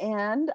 And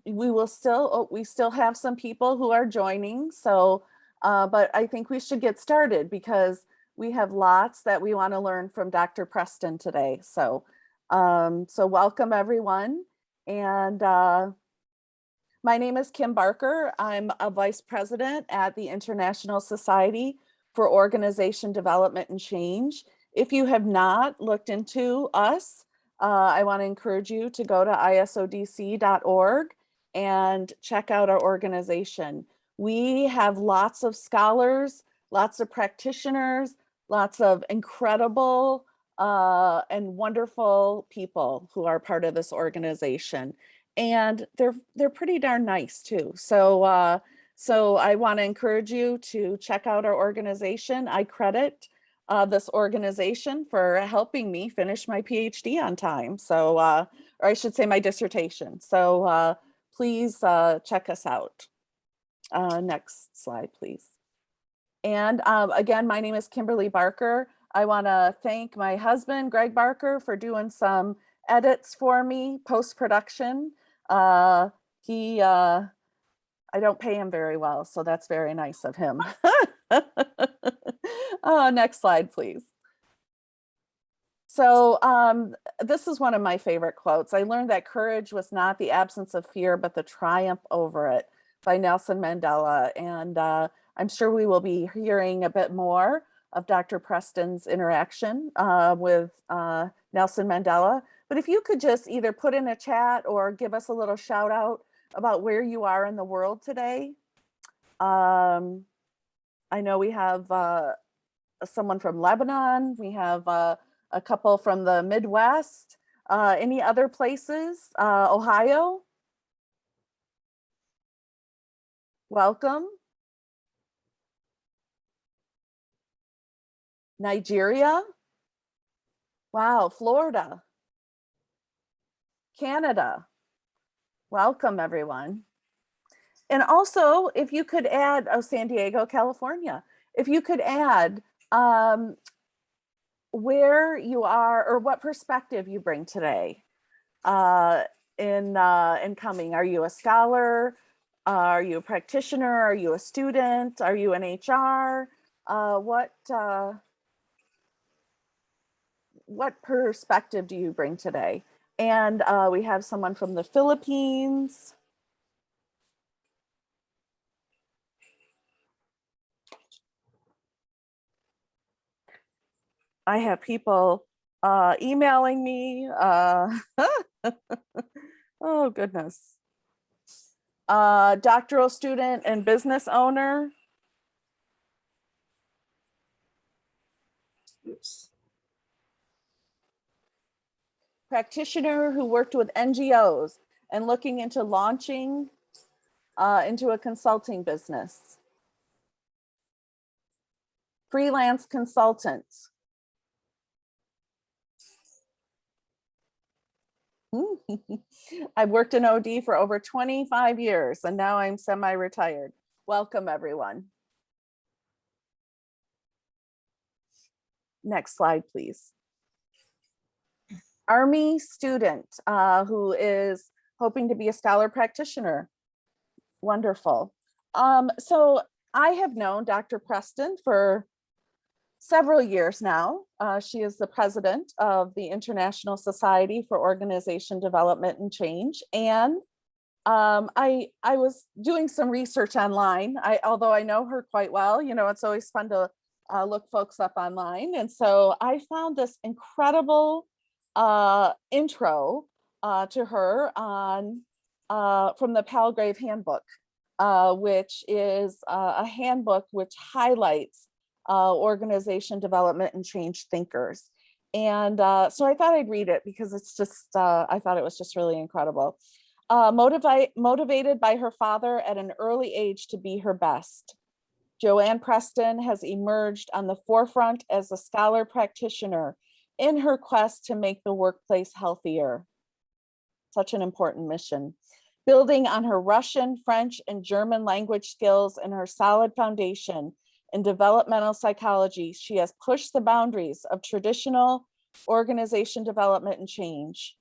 we still have some people who are joining. So, but I think we should get started because we have lots that we want to learn from Dr. Preston today. So, so welcome everyone. And my name is Kim Barker. I'm a vice president at the International Society for Organization Development and Change. If you have not looked into us, I want to encourage you to go to isodc.org and check out our organization. We have lots of scholars, lots of practitioners, lots of incredible and wonderful people who are part of this organization. And they're pretty darn nice too. So so I want to encourage you to check out our organization. I credit this organization for helping me finish my PhD on time. So, or I should say my dissertation. So please check us out. Next slide, please. And again, my name is Kimberley Barker. I want to thank my husband, Greg Barker, for doing some edits for me, post-production. I don't pay him very well, so that's very nice of him. Next slide, please. So this is one of my favorite quotes. I learned that courage was not the absence of fear, but the triumph over it, by Nelson Mandela. And I'm sure we will be hearing a bit more of Dr. Preston's interaction with Nelson Mandela. But if you could just either put in a chat or give us a little shout out about where you are in the world today. I know we have someone from Lebanon. We have a couple from the Midwest. Any other places? Ohio? Welcome. Nigeria? Wow, Florida. Canada. Welcome, everyone. And also, if you could add, San Diego, California, if you could add where you are or what perspective you bring today in coming. Are you a scholar? Are you a practitioner? Are you a student? Are you an HR? What perspective do you bring today? And we have someone from the Philippines. I have people emailing me. Oh, goodness. Doctoral student and business owner. Oops. Practitioner who worked with NGOs and looking into launching into a consulting business. Freelance consultant. I've worked in OD for over 25 years and now I'm semi-retired. Welcome, everyone. Next slide, please. Army student who is hoping to be a scholar practitioner. Wonderful. So I have known Dr. Preston for several years now. She is the president of the International Society for Organization Development and Change. And I was doing some research online. Although I know her quite well, you know, it's always fun to look folks up online. And so I found this incredible intro to her on from the Palgrave Handbook, which is a handbook which highlights organization development and change thinkers. And so I thought I'd read it because it's just, I thought it was just really incredible. Motivated by her father at an early age to be her best, Joanne Preston has emerged on the forefront as a scholar practitioner in her quest to make the workplace healthier. Such an important mission. Building on her Russian, French, and German language skills and her solid foundation in developmental psychology, she has pushed the boundaries of traditional organization development and change.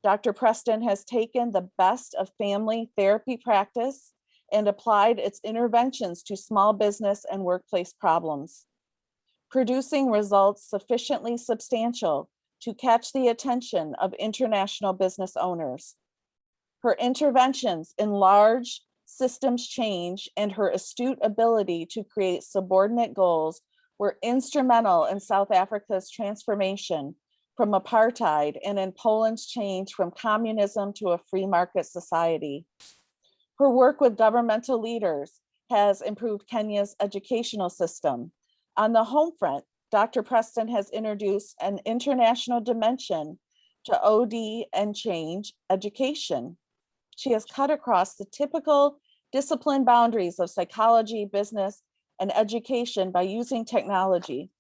Dr. Preston has taken the best of family therapy practice and applied its interventions to small business and workplace problems, producing results sufficiently substantial to catch the attention of international business owners. Her interventions in large systems change and her astute ability to create subordinate goals were instrumental in South Africa's transformation from apartheid and in Poland's change from communism to a free market society. Her work with governmental leaders has improved Kenya's educational system. On the home front, Dr. Preston has introduced an international dimension to OD and change education. She has cut across the typical discipline boundaries of psychology, business, and education by using technology.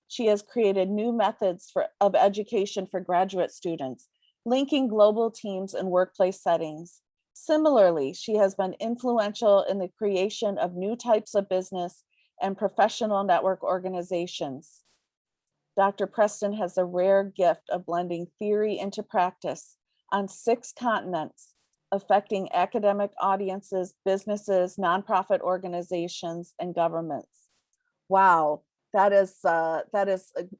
She has created new methods of education for graduate students, linking global teams in workplace settings. Similarly, she has been influential in the creation of new types of business and professional network organizations. Dr. Preston has the rare gift of blending theory into practice on 6 continents, affecting academic audiences, businesses, nonprofit organizations, and governments. Wow, that is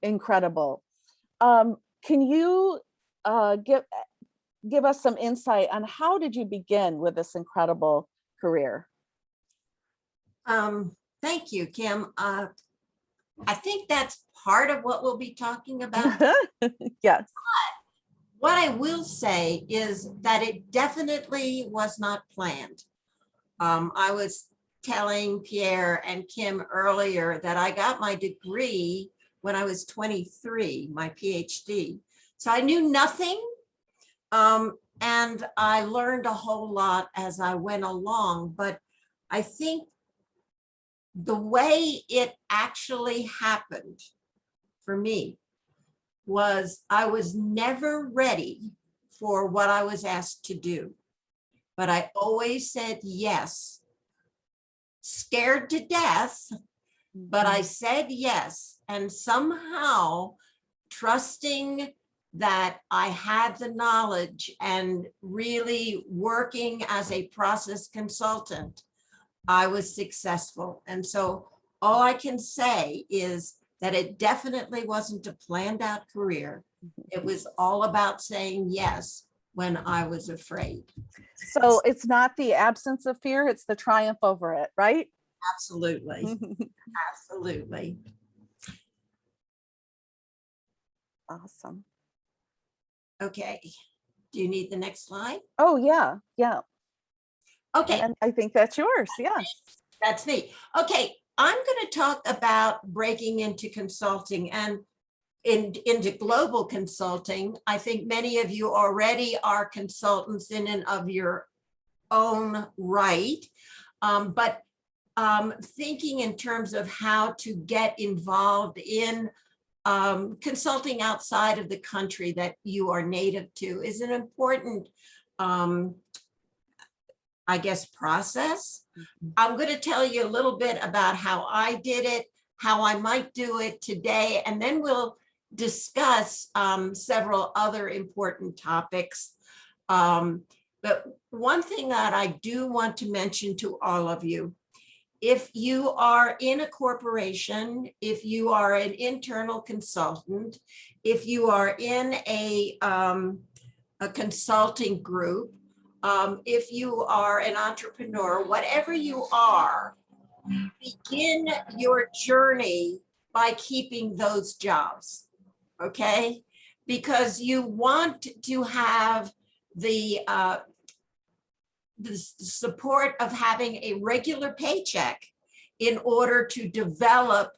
incredible. Can you give us some insight on how did you begin with this incredible career? Thank you, Kim. I think that's part of what we'll be talking about. Yes. What I will say is that it definitely was not planned. I was telling Pierre and Kim earlier that I got my degree when I was 23, my PhD. So I knew nothing. And I learned a whole lot as I went along, but I think the way it actually happened for me was I was never ready for what I was asked to do, but I always said yes, scared to death, but I said yes, and somehow trusting that I had the knowledge and really working as a process consultant, I was successful. And so all I can say is that it definitely wasn't a planned out career. It was all about saying yes when I was afraid. So it's not the absence of fear, it's the triumph over it, right? Absolutely. Absolutely. Awesome. Okay. Do you need the next slide? Oh, yeah. Yeah. Okay. And I think that's yours. Yes. That's me. Okay. I'm going to talk about breaking into consulting and into global consulting. I think many of you already are consultants in and of your own right. But thinking in terms of how to get involved in consulting outside of the country that you are native to is an important, I guess, process. I'm going to tell you a little bit about how I did it, how I might do it today, and then we'll discuss several other important topics. But one thing that I do want to mention to all of you, if you are in a corporation, if you are an internal consultant, if you are in a consulting group, if you are an entrepreneur, whatever you are, begin your journey by keeping those jobs, okay? Because you want to have the support of having a regular paycheck in order to develop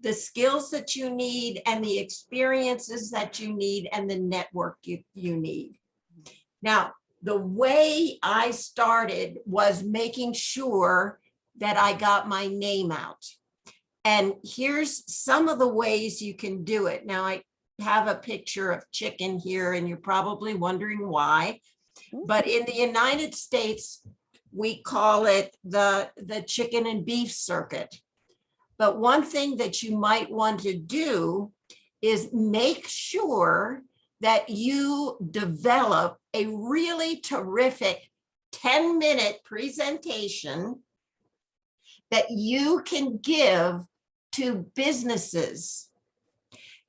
the skills that you need and the experiences that you need and the network you need. Now, the way I started was making sure that I got my name out. And here's some of the ways you can do it. Now, I have a picture of chicken here, and you're probably wondering why. But in the United States, we call it the chicken and beef circuit. But one thing that you might want to do is make sure that you develop a really terrific 10-minute presentation that you can give to businesses.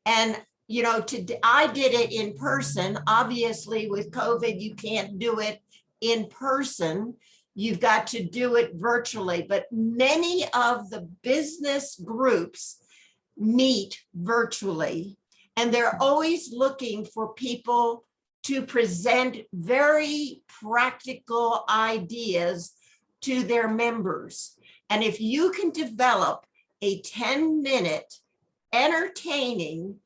And, you know, I did it in person. Obviously, with COVID, you can't do it in person. You've got to do it virtually. But many of the business groups meet virtually, and they're always looking for people to present very practical ideas to their members. And if you can develop a 10-minute entertaining,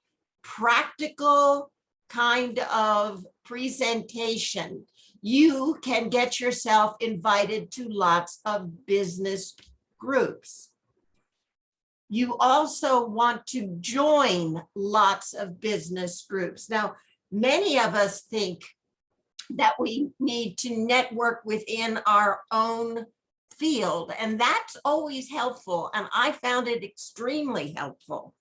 practical kind of presentation, you can get yourself invited to lots of business groups. You also want to join lots of business groups. Now, many of us think that we need to network within our own field, and that's always helpful, and I found it extremely helpful.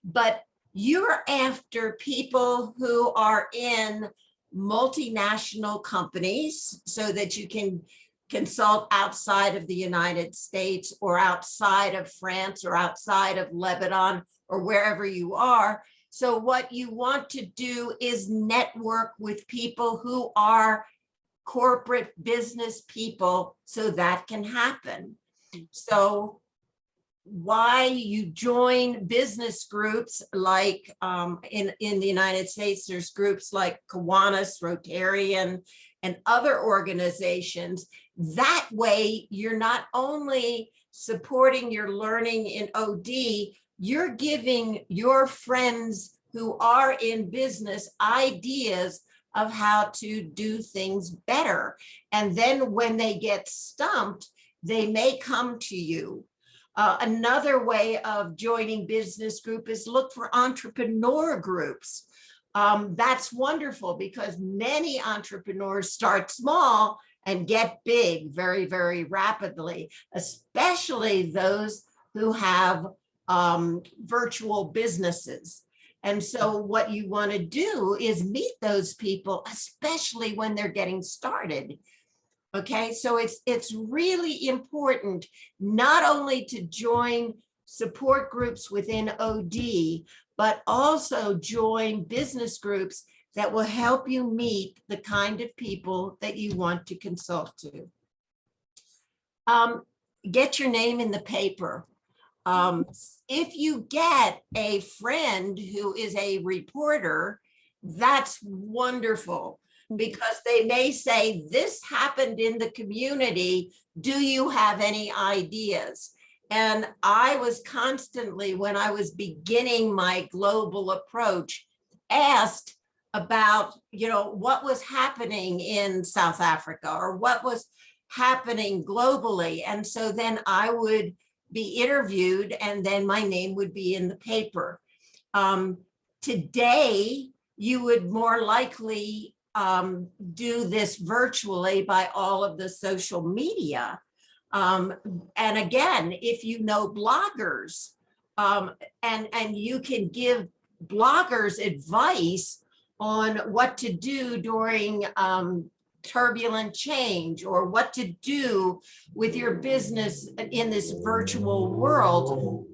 But you're after people who are in multinational companies so that you can consult outside of the United States or outside of France or outside of Lebanon or wherever you are. So what you want to do is network with people who are corporate business people so that can happen. So why you join business groups like in the United States, there's groups like Kiwanis, Rotarian, and other organizations. That way, you're not only supporting your learning in OD, you're giving your friends who are in business ideas of how to do things better. And then when they get stumped, they may come to you. Another way of joining business group is look for entrepreneur groups. That's wonderful because many entrepreneurs start small and get big very, very rapidly, especially those who have virtual businesses. And so what you want to do is meet those people, especially when they're getting started. Okay, so it's really important not only to join support groups within OD, but also join business groups that will help you meet the kind of people that you want to consult to. Get your name in the paper. If you get a friend who is a reporter, that's wonderful, because they may say, this happened in the community. Do you have any ideas? And I was constantly, when I was beginning my global approach, asked about, you know, what was happening in South Africa or what was happening globally. And so then I would be interviewed and then my name would be in the paper. Today, you would more likely do this virtually by all of the social media. And again, if you know bloggers and you can give bloggers advice on what to do during turbulent change or what to do with your business in this virtual world,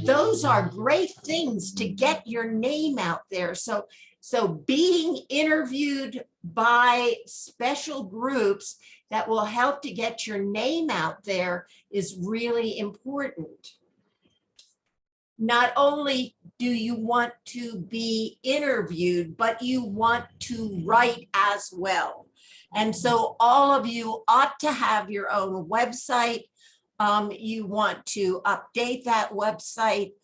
those are great things to get your name out there. So being interviewed by special groups that will help to get your name out there is really important. Not only do you want to be interviewed, but you want to write as well. And so all of you ought to have your own website. You want to update that website.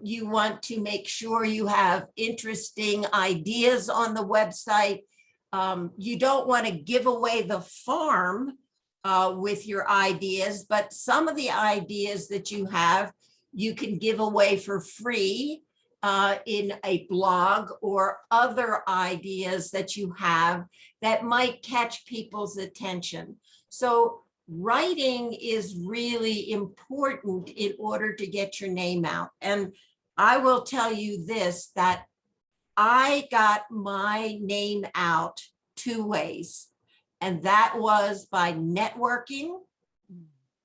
You want to make sure you have interesting ideas on the website. You don't want to give away the farm with your ideas, but some of the ideas that you have, you can give away for free in a blog or other ideas that you have that might catch people's attention. So writing is really important in order to get your name out. And I will tell you this, that I got my name out two ways, and that was by networking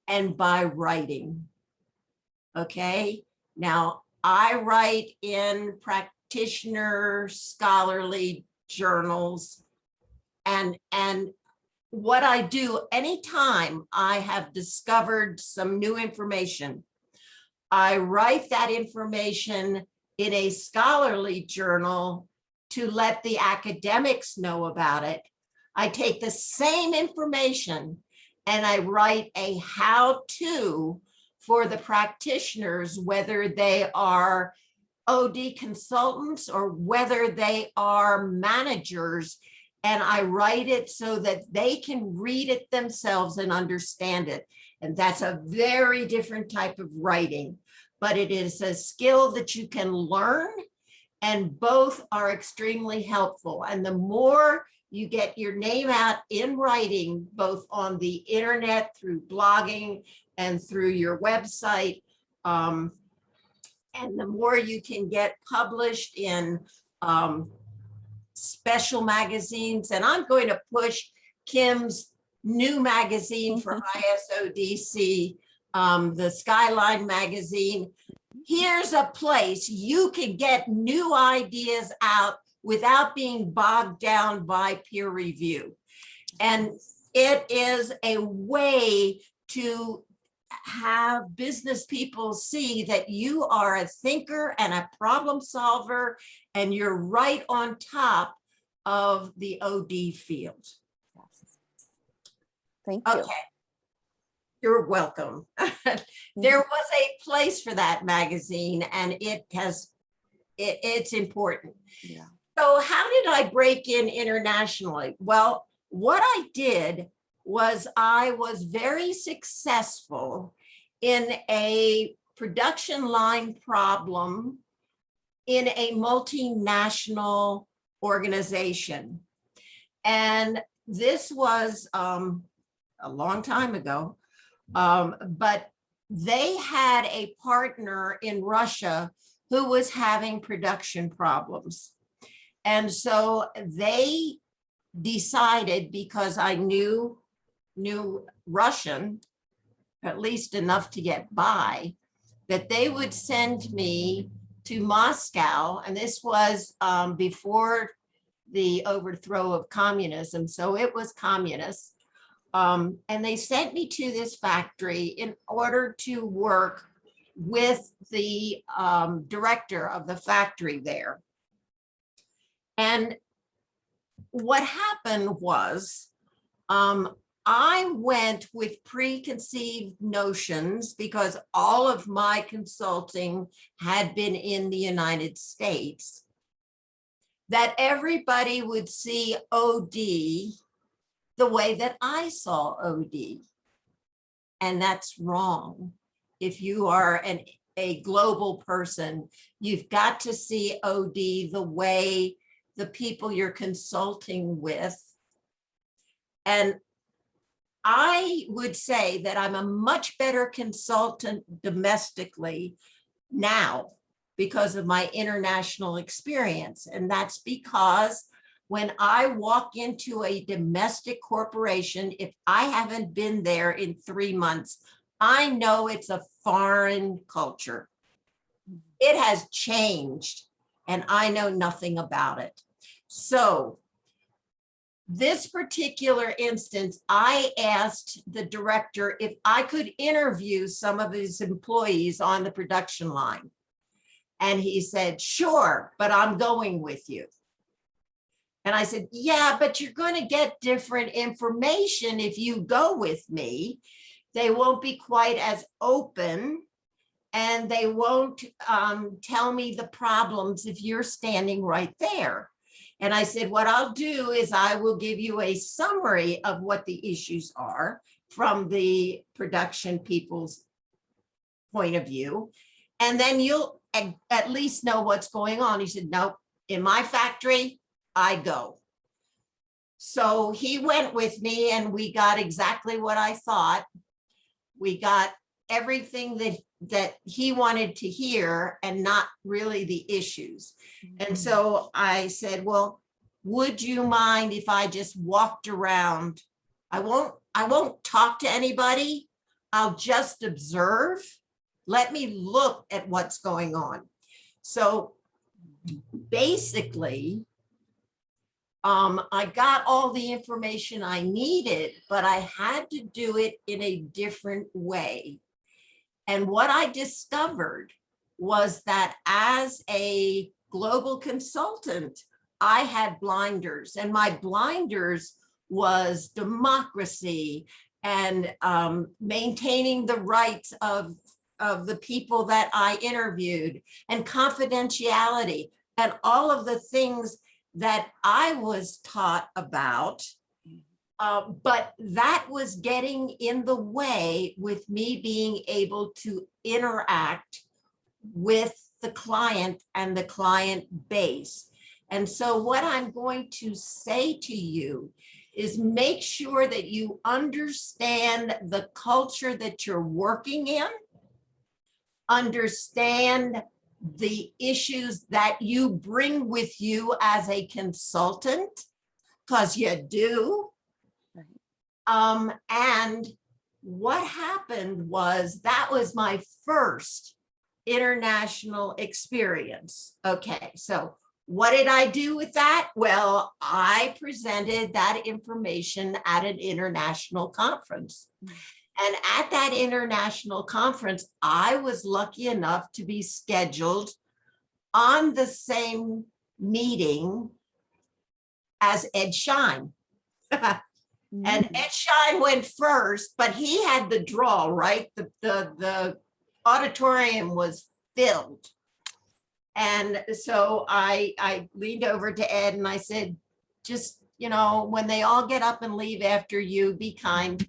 and by writing. Okay, now I write in practitioner scholarly journals, and what I do anytime I have discovered some new information, I write that information in a scholarly journal to let the academics know about it. I take the same information and I write a how-to for the practitioners, whether they are OD consultants or whether they are managers, and I write it so that they can read it themselves and understand it. And that's a very different type of writing, but it is a skill that you can learn, and both are extremely helpful. And the more you get your name out in writing, both on the internet, through blogging and through your website, and the more you can get published in special magazines. And I'm going to push Kim's new magazine for ISODC, the Skyline magazine. Here's a place you can get new ideas out without being bogged down by peer review. And it is a way to have business people see that you are a thinker and a problem solver, and you're right on top of the OD field. Yes. Thank you. Okay. You're welcome. There was a place for that magazine, and it's important. Yeah. So how did I break in internationally? Well, what I did was I was very successful in a production line problem in a multinational organization. And this was a long time ago, but they had a partner in Russia who was having production problems. And so they decided, because I knew Russian, at least enough to get by, that they would send me to Moscow. And this was before the overthrow of communism, so it was communist. And they sent me to this factory in order to work with the director of the factory there. And what happened was, I went with preconceived notions, because all of my consulting had been in the United States, that everybody would see OD the way that I saw OD. And that's wrong. If you are a global person, you've got to see OD the way the people you're consulting with. And I would say that I'm a much better consultant domestically now because of my international experience. And that's because when I walk into a domestic corporation, if I haven't been there in 3 months, I know it's a foreign culture. It has changed, and I know nothing about it. So this particular instance, I asked the director if I could interview some of his employees on the production line. And he said, sure, but I'm going with you. And I said, yeah, but you're going to get different information if you go with me. They won't be quite as open, and they won't tell me the problems if you're standing right there. And I said, what I'll do is I will give you a summary of what the issues are from the production people's point of view. And then you'll at least know what's going on. He said, no, in my factory, I go. So he went with me, and we got exactly what I thought. We got everything that he wanted to hear and not really the issues. And so I said, well, would you mind if I just walked around? I won't talk to anybody. I'll just observe. Let me look at what's going on. So basically, I got all the information I needed, but I had to do it in a different way. And what I discovered was that as a global consultant, I had blinders, and my blinders was democracy and maintaining the rights of the people that I interviewed, and confidentiality, and all of the things that I was taught about. But that was getting in the way with me being able to interact with the client and the client base. And so what I'm going to say to you is make sure that you understand the culture that you're working in, understand the issues that you bring with you as a consultant, because you do. And what happened was that was my first international experience. Okay, so what did I do with that? Well, I presented that information at an international conference. And at that international conference, I was lucky enough to be scheduled on the same meeting as Ed Schein. And Ed Schein went first, but he had the draw, right? The auditorium was filled. And so I leaned over to Ed and I said, just, you know, when they all get up and leave after you, be kind.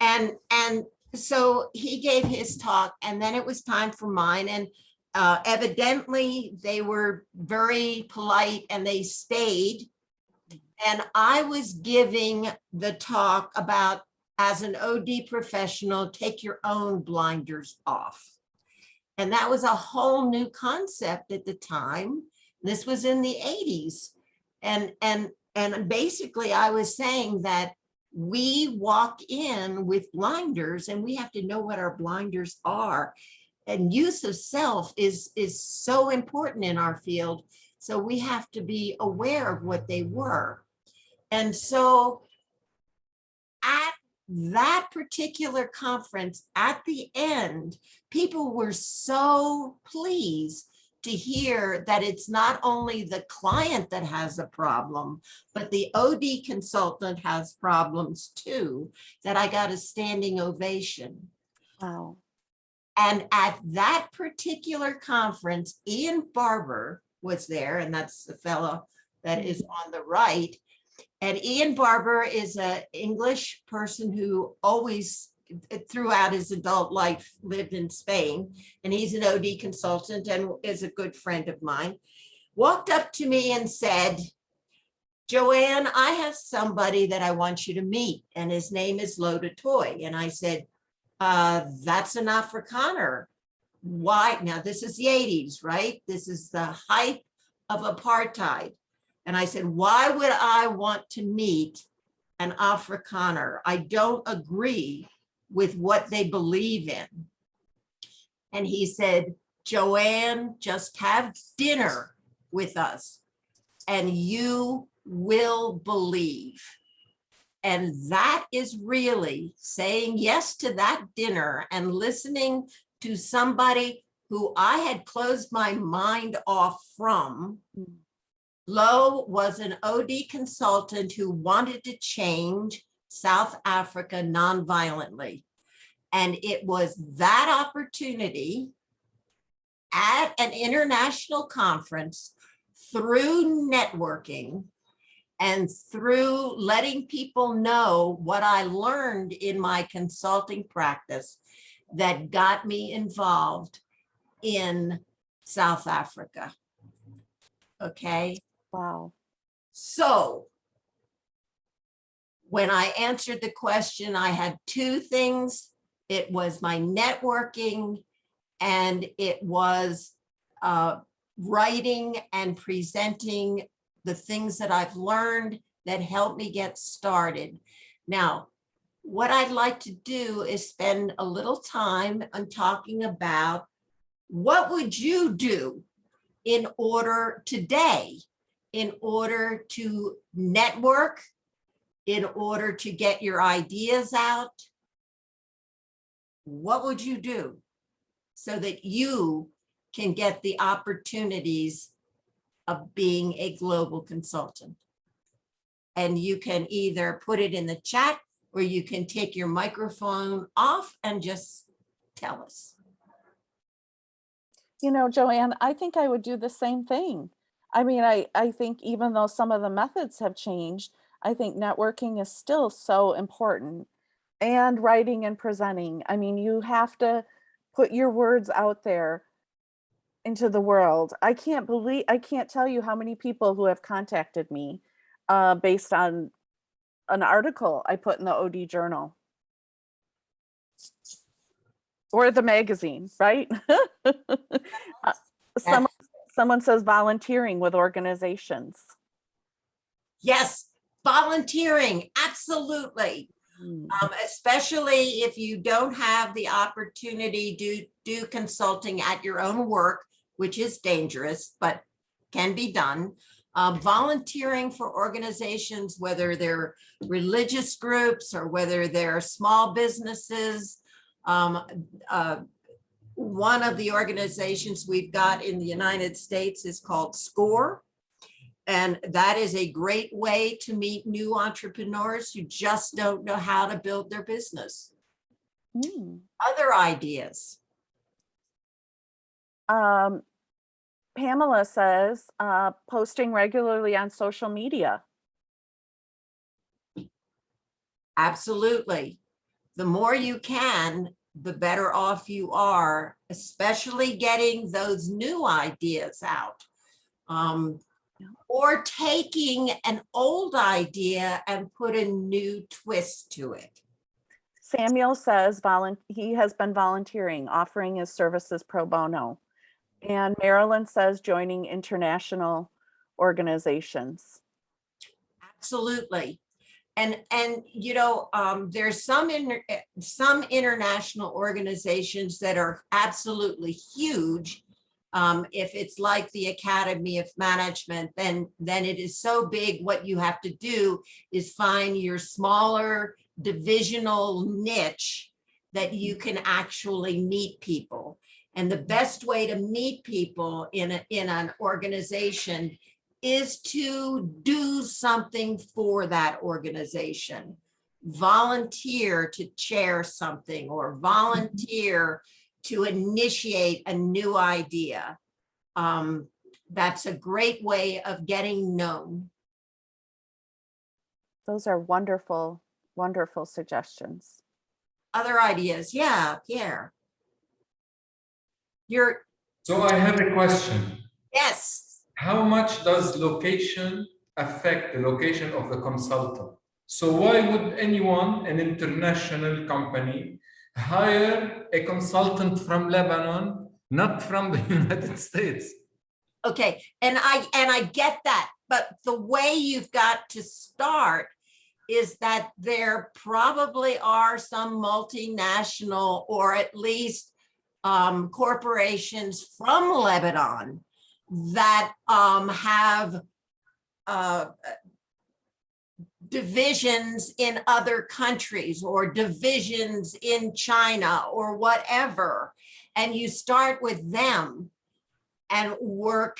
And so he gave his talk, and then it was time for mine. And evidently they were very polite and they stayed. And I was giving the talk about, as an OD professional, take your own blinders off. And that was a whole new concept at the time. This was in the 80s. And basically I was saying that we walk in with blinders and we have to know what our blinders are. And use of self is so important in our field. So we have to be aware of what they were. And so at that particular conference, at the end, people were so pleased to hear that it's not only the client that has a problem, but the OD consultant has problems too, that I got a standing ovation. Wow. And at that particular conference, Ian Barber was there, and that's the fellow that is on the right. And Ian Barber is an English person who always, throughout his adult life, lived in Spain. And he's an OD consultant and is a good friend of mine. Walked up to me and said, Joanne, I have somebody that I want you to meet, and his name is Loda Toy. And I said, that's an Afrikaner. Why? Now, this is the 80s, right? This is the height of apartheid. And I said, why would I want to meet an Afrikaner? I don't agree with what they believe in. And he said, Joanne, just have dinner with us and you will believe. And that is really saying yes to that dinner and listening to somebody who I had closed my mind off from. Lo was an OD consultant who wanted to change South Africa nonviolently. And it was that opportunity at an international conference, through networking and through letting people know what I learned in my consulting practice, that got me involved in South Africa. Okay. Wow. So when I answered the question, I had two things it was my networking, and it was writing and presenting the things that I've learned that helped me get started. Now, what I'd like to do is spend a little time on talking about what would you do in order today, in order to network, in order to get your ideas out. What would you do so that you can get the opportunities of being a global consultant? And you can either put it in the chat, or you can take your microphone off and just tell us. You know, Joanne, I think I would do the same thing. I mean, I think even though some of the methods have changed, I think networking is still so important, and writing and presenting. I mean, you have to put your words out there into the world. I can't tell you how many people who have contacted me based on an article I put in the OD Journal or the magazine, right? Someone says volunteering with organizations. Yes, volunteering, absolutely. Especially if you don't have the opportunity to do consulting at your own work, which is dangerous, but can be done. Volunteering for organizations, whether they're religious groups or whether they're small businesses. One of the organizations we've got in the United States is called SCORE. And that is a great way to meet new entrepreneurs who just don't know how to build their business. Other ideas? Pamela says, posting regularly on social media. Absolutely. The more you can, the better off you are, especially getting those new ideas out. Or taking an old idea and put a new twist to it. Samuel says he has been volunteering, offering his services pro bono. And Marilyn says joining international organizations. Absolutely. And you know, there's some international organizations that are absolutely huge. If it's like the Academy of Management, then it is so big. What you have to do is find your smaller divisional niche that you can actually meet people. And the best way to meet people in an organization is to do something for that organization. Volunteer to chair something, or volunteer to initiate a new idea. That's a great way of getting known. Those are wonderful, wonderful suggestions. Other ideas? Yeah, Pierre. So I have a question. Yes. How much does location affect the location of the consultant? So why would anyone, an international company, hire a consultant from Lebanon, not from the United States? Okay, and I get that, but the way you've got to start is that there probably are some multinational, or at least corporations from Lebanon that have divisions in other countries, or divisions in China, or whatever. And you start with them and work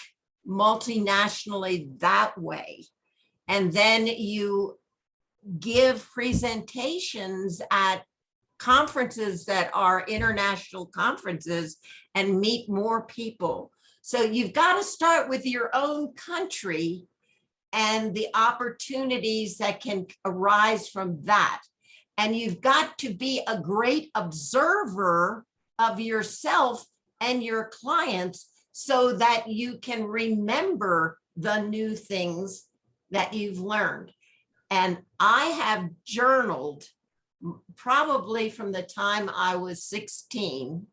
multinationally that way. And then you give presentations at conferences that are international conferences and meet more people. So you've got to start with your own country and the opportunities that can arise from that. And you've got to be a great observer of yourself and your clients so that you can remember the new things that you've learned. And I have journaled probably from the time I was 16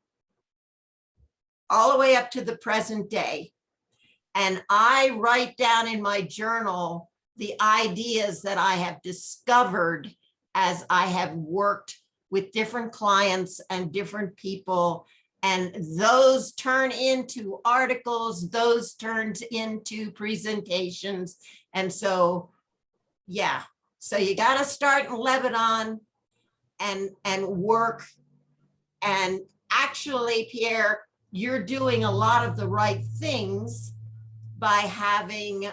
all the way up to the present day. And I write down in my journal the ideas that I have discovered as I have worked with different clients and different people. And those turn into articles, those turns into presentations. And so, yeah, so you got to start in Lebanon and work. And actually, Pierre, you're doing a lot of the right things by having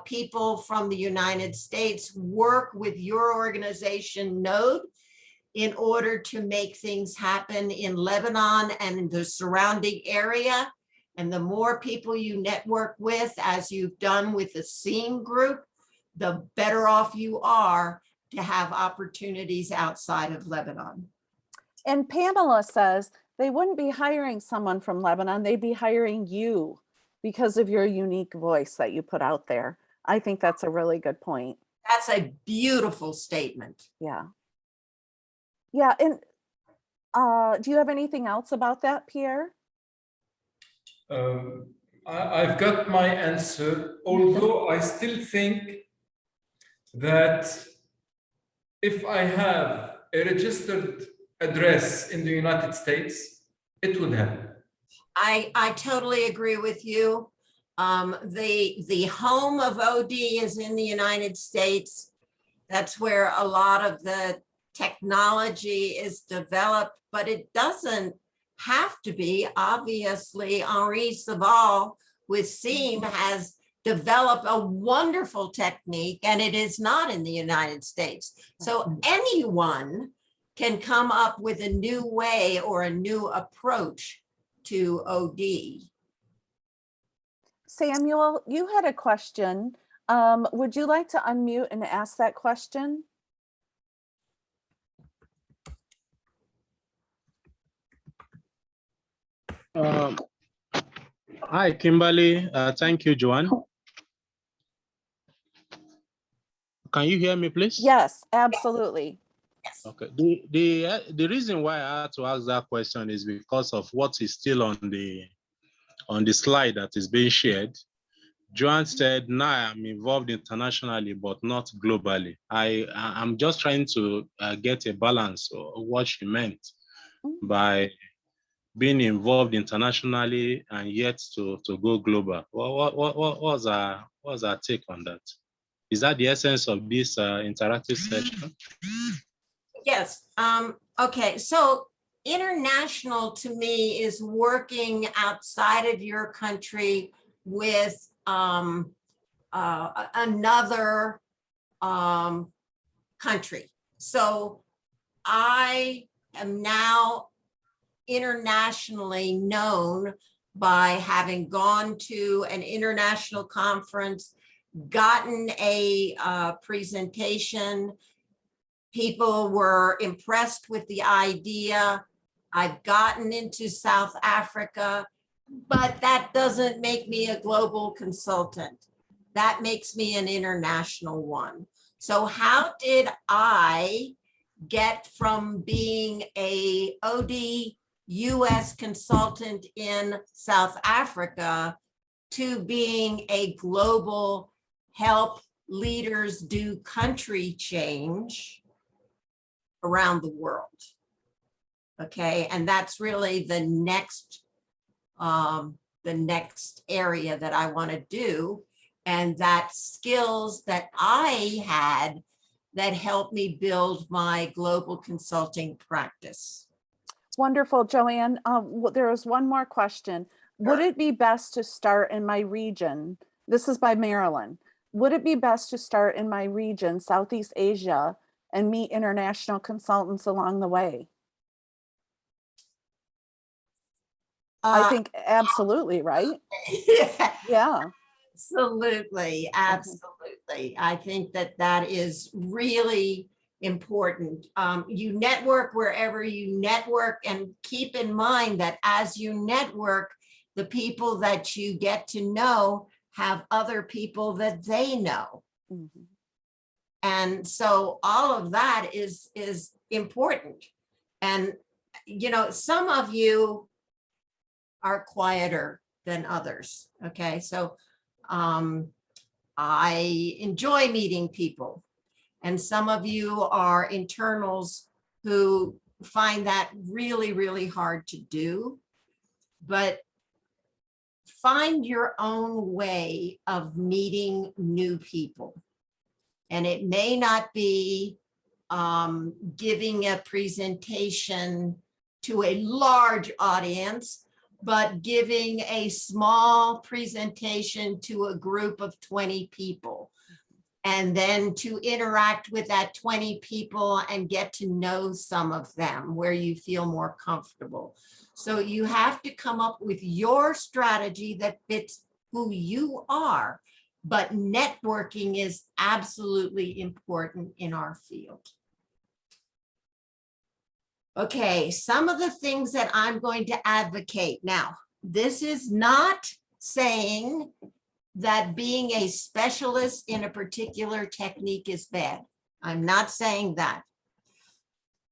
people from the United States work with your organization Node in order to make things happen in Lebanon and in the surrounding area. And the more people you network with, as you've done with the SEAM group, the better off you are to have opportunities outside of Lebanon. And Pamela says they wouldn't be hiring someone from Lebanon, they'd be hiring you because of your unique voice that you put out there. I think that's a really good point. That's a beautiful statement. Yeah. Yeah, and do you have anything else about that, Pierre? I've got my answer, although I still think that if I have a registered address in the United States, it would help. I totally agree with you. The home of OD is in the United States. That's where a lot of the technology is developed, but it doesn't have to be. Obviously, Henri Saval with SEAM has developed a wonderful technique, and it is not in the United States. So anyone can come up with a new way or a new approach to OD. Samuel, you had a question. Would you like to unmute and ask that question? Hi, Kimberley. Thank you, Joanne. Can you hear me, please? Yes, absolutely. Yes. Okay. The reason why I had to ask that question is because of what is still on the slide that is being shared. Joanne said, "Now I'm involved internationally, but not globally." I'm just trying to get a balance of what she meant by being involved internationally and yet to go global. What was our take on that? Is that the essence of this interactive session? Yes. Okay. So international to me is working outside of your country with another country. So I am now internationally known by having gone to an international conference, gotten a presentation. People were impressed with the idea. I've gotten into South Africa, but that doesn't make me a global consultant. That makes me an international one. So how did I get from being a OD US consultant in South Africa to being a global help leaders do country change around the world? Okay, and that's really the next area that I want to do, and that's skills that I had that helped me build my global consulting practice. Wonderful, Joanne. There was one more question. Would it be best to start in my region? This is by Marilyn. Would it be best to start in my region, Southeast Asia, and meet international consultants along the way? I think absolutely, right? Yeah. Absolutely, absolutely. I think that that is really important. You network wherever you network, and keep in mind that as you network, the people that you get to know have other people that they know. Mm-hmm. And so all of that is important. And, you know, some of you are quieter than others. Okay, so I enjoy meeting people, and some of you are internals who find that really, really hard to do. But find your own way of meeting new people. And it may not be giving a presentation to a large audience, but giving a small presentation to a group of 20 people. And then to interact with that 20 people and get to know some of them where you feel more comfortable. So you have to come up with your strategy that fits who you are. But networking is absolutely important in our field. Okay, some of the things that I'm going to advocate. Now, this is not saying that being a specialist in a particular technique is bad. I'm not saying that.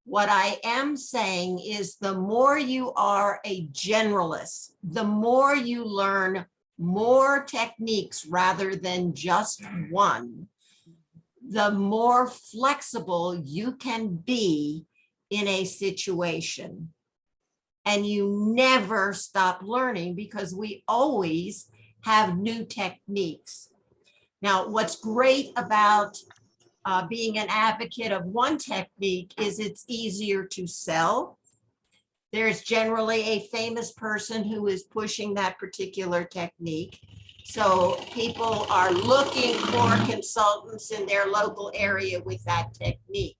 What I am saying is the more you are a generalist, the more you learn more techniques rather than just one, the more flexible you can be in a situation. And you never stop learning because we always have new techniques. Now, what's great about being an advocate of one technique is it's easier to sell. There's generally a famous person who is pushing that particular technique. So people are looking for consultants in their local area with that technique.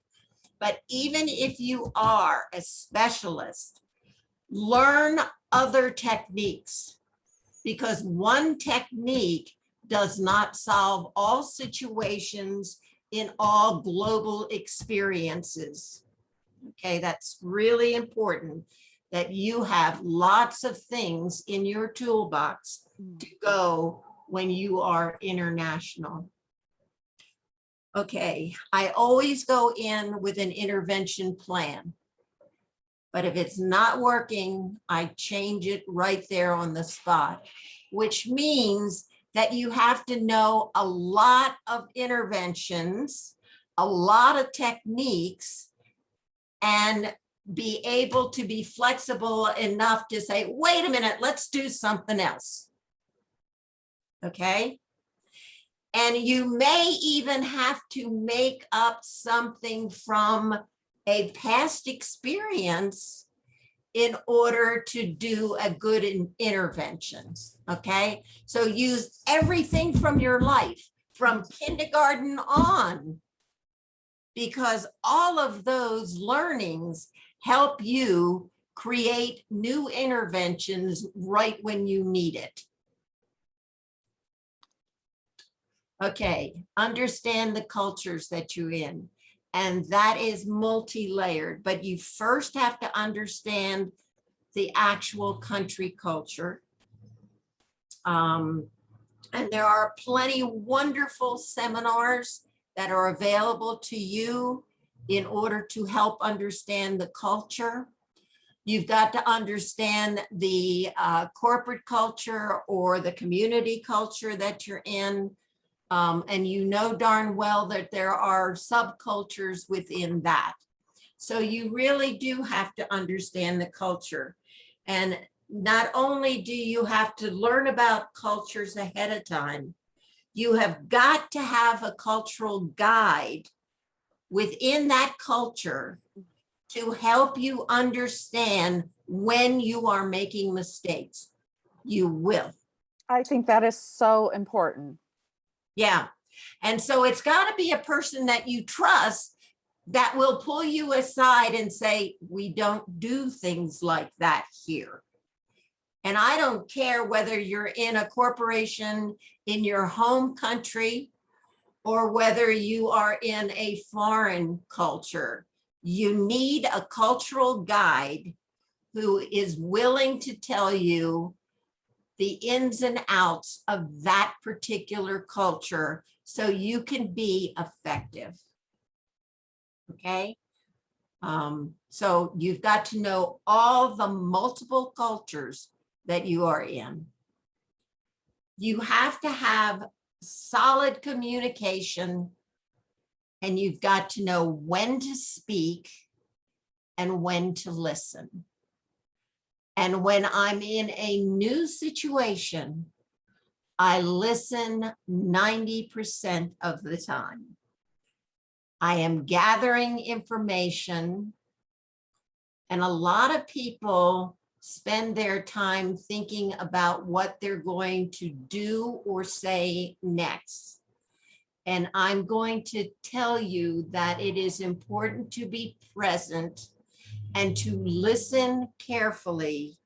But even if you are a specialist, learn other techniques, because one technique does not solve all situations in all global experiences. Okay, that's really important, that you have lots of things in your toolbox to go when you are international. Okay, I always go in with an intervention plan, but if it's not working, I change it right there on the spot, which means that you have to know a lot of interventions, a lot of techniques, and be able to be flexible enough to say, wait a minute, let's do something else. Okay. And you may even have to make up something from a past experience in order to do a good interventions. Okay. So use everything from your life, from kindergarten on, because all of those learnings help you create new interventions right when you need it. Okay, understand the cultures that you're in, and that is multi-layered, but you first have to understand the actual country culture. And there are plenty of wonderful seminars that are available to you in order to help understand the culture. You've got to understand the corporate culture or the community culture that you're in. And you know darn well that there are subcultures within that. So you really do have to understand the culture. And not only do you have to learn about cultures ahead of time, you have got to have a cultural guide within that culture to help you understand when you are making mistakes. You will. I think that is so important. Yeah. And so it's got to be a person that you trust that will pull you aside and say, we don't do things like that here. And I don't care whether you're in a corporation in your home country or whether you are in a foreign culture. You need a cultural guide who is willing to tell you the ins and outs of that particular culture so you can be effective. Okay? So you've got to know all the multiple cultures that you are in. You have to have solid communication, and you've got to know when to speak and when to listen. And when I'm in a new situation, I listen 90% of the time. I am gathering information, and a lot of people spend their time thinking about what they're going to do or say next. And I'm going to tell you that it is important to be present and to listen carefully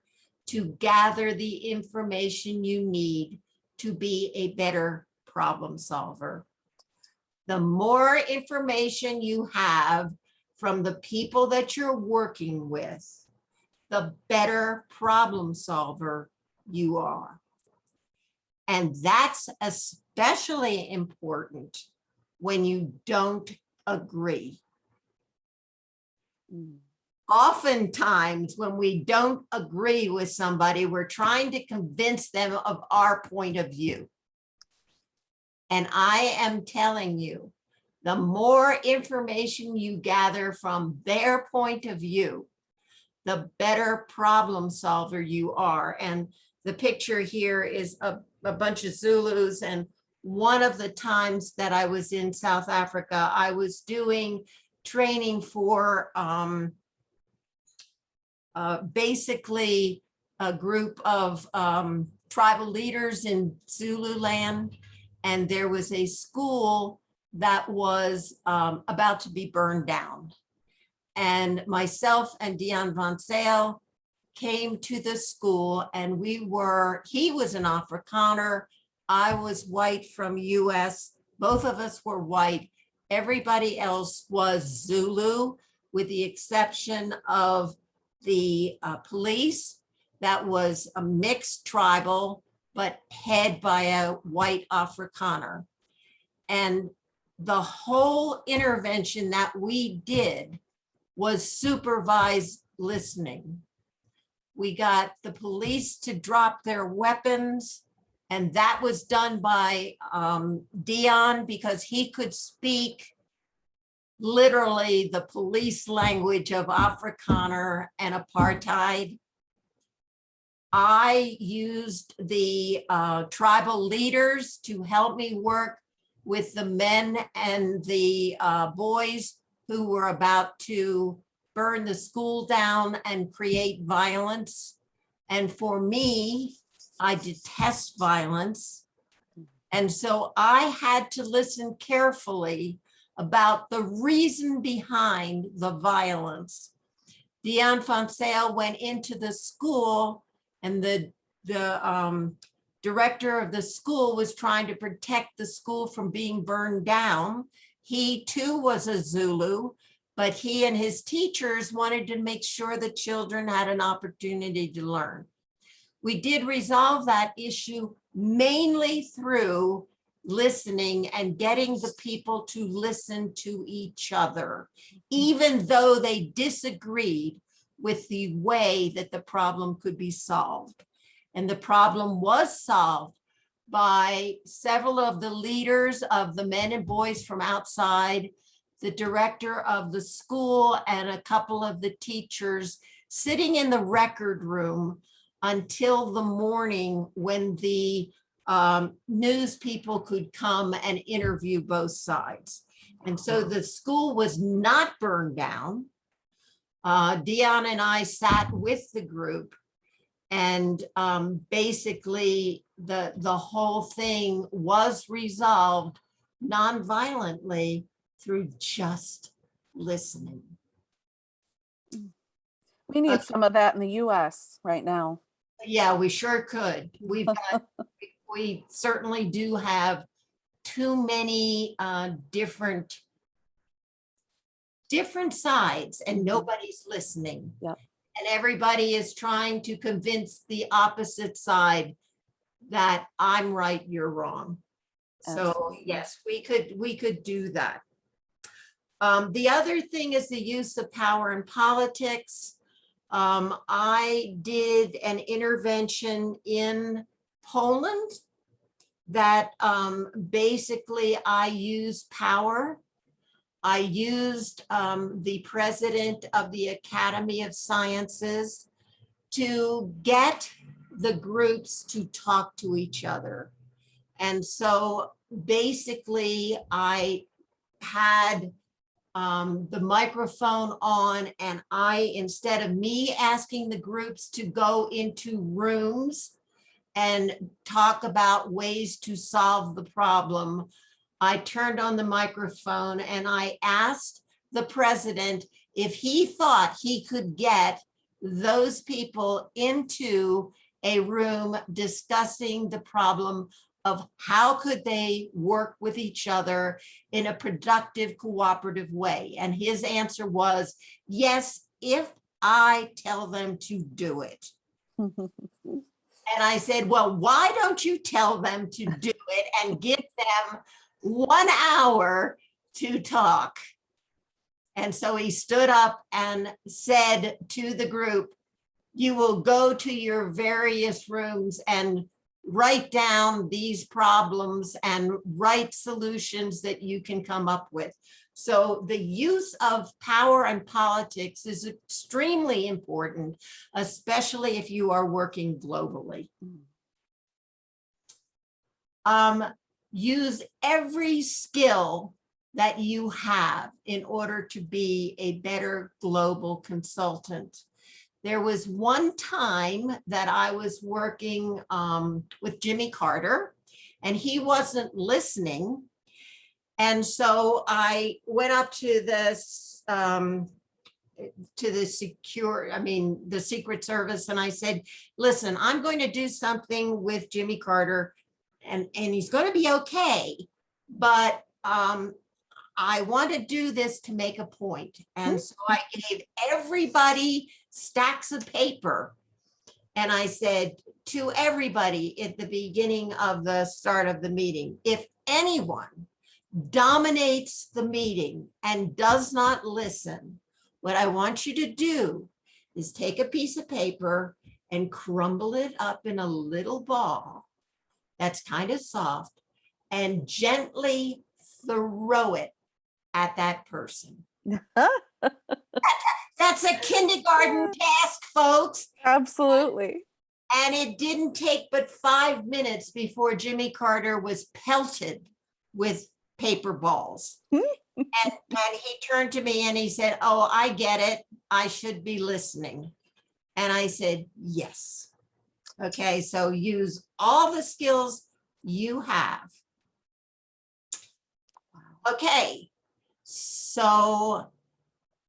to gather the information you need to be a better problem solver. The more information you have from the people that you're working with, the better problem solver you are. And that's especially important when you don't agree. Oftentimes, when we don't agree with somebody, we're trying to convince them of our point of view. And I am telling you, the more information you gather from their point of view, the better problem solver you are. And the picture here is a bunch of Zulus. And one of the times that I was in South Africa, I was doing training for basically a group of tribal leaders in Zululand. And there was a school that was about to be burned down. And myself and Dion Van Sale came to the school, and he was an Afrikaner. I was white from US. Both of us were white. Everybody else was Zulu, with the exception of the police. That was a mixed tribal, but head by a white Afrikaner. And the whole intervention that we did was supervised listening. We got the police to drop their weapons, and that was done by Dion, because he could speak literally the police language of Afrikaner and apartheid. I used the tribal leaders to help me work with the men and the boys who were about to burn the school down and create violence. And for me, I detest violence. And so I had to listen carefully about the reason behind the violence. Dion Van Sale went into the school, and the director of the school was trying to protect the school from being burned down. He too was a Zulu, but he and his teachers wanted to make sure the children had an opportunity to learn. We did resolve that issue mainly through listening and getting the people to listen to each other, even though they disagreed with the way that the problem could be solved. And the problem was solved by several of the leaders of the men and boys from outside, the director of the school, and a couple of the teachers sitting in the record room until the morning when the news people could come and interview both sides. And so the school was not burned down. Dion and I sat with the group, and basically the whole thing was resolved non-violently through just listening. We need some of that in the US right now. Yeah, we sure could. We certainly do have too many different sides, and nobody's listening. Yep. And everybody is trying to convince the opposite side that I'm right, you're wrong. So Absolutely. yes, we could do that. The other thing is the use of power in politics. I did an intervention in Poland that basically I used power. I used the president of the Academy of Sciences to get the groups to talk to each other. And so basically I had the microphone on, and instead of me asking the groups to go into rooms and talk about ways to solve the problem, I turned on the microphone and I asked the president if he thought he could get those people into a room discussing the problem of how could they work with each other in a productive, cooperative way. And his answer was, yes, if I tell them to do it. And I said, well, why don't you tell them to do it and give them 1 hour to talk? And so he stood up and said to the group, you will go to your various rooms and write down these problems and write solutions that you can come up with. So the use of power and politics is extremely important, especially if you are working globally. Use every skill that you have in order to be a better global consultant. There was one time that I was working with Jimmy Carter, and he wasn't listening. And so I went up to the Secret Service, and I said, listen, I'm going to do something with Jimmy Carter, and he's going to be okay, but I want to do this to make a point. And so I gave everybody stacks of paper. And I said to everybody at the beginning of the start of the meeting, if anyone dominates the meeting and does not listen, what I want you to do is take a piece of paper and crumble it up in a little ball that's kind of soft and gently throw it at that person. That's a kindergarten task, folks. Absolutely. And it didn't take but 5 minutes before Jimmy Carter was pelted with paper balls. and he turned to me and he said, oh, I get it. I should be listening. And I said, yes. Okay, so use all the skills you have. Okay, so